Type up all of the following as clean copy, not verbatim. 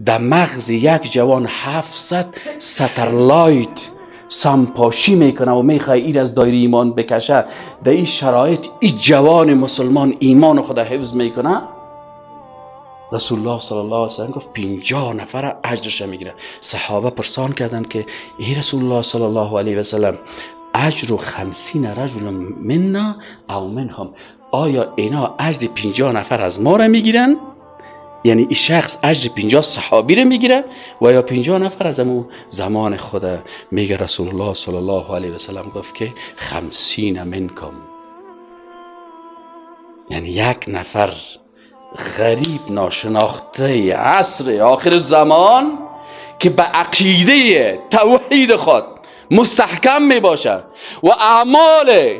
در مغز یک جوان 700 سترلایت سمپاشی میکنه و میخواه این از دایره ایمان بکشه. در این شرایط این جوان مسلمان ایمان خود حفظ میکنه. رسول الله صلی الله علیه وسلم گفت 50 نفر اجرش میگیره. صحابه پرسان کردن که ای رسول الله صلی الله علیه وسلم، اجر 50 رجل منا او منهم، آیا اینا اجر 50 نفر از ما را میگیرن؟ یعنی این شخص اجر 50 صحابی را میگیره و یا 50 نفر از امو زمان خود؟ میگه رسول الله صلی الله علیه وسلم گفت که 50 منکم، یعنی یک نفر غریب ناشناخته عصر آخر زمان که به عقیده توحید خود مستحکم می باشد و اعمال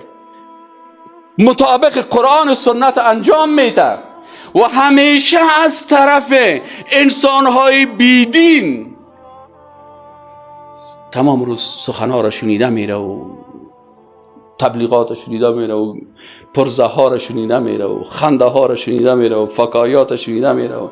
مطابق قرآن و سنت انجام میده و همیشه از طرف انسانهای بیدین تمام روز سخنها را شنیده میره و تبلیغات را شنیده میره و پرزه ها را شنیده میره و خنده ها را شنیده میره و فکایات را شنیده میره و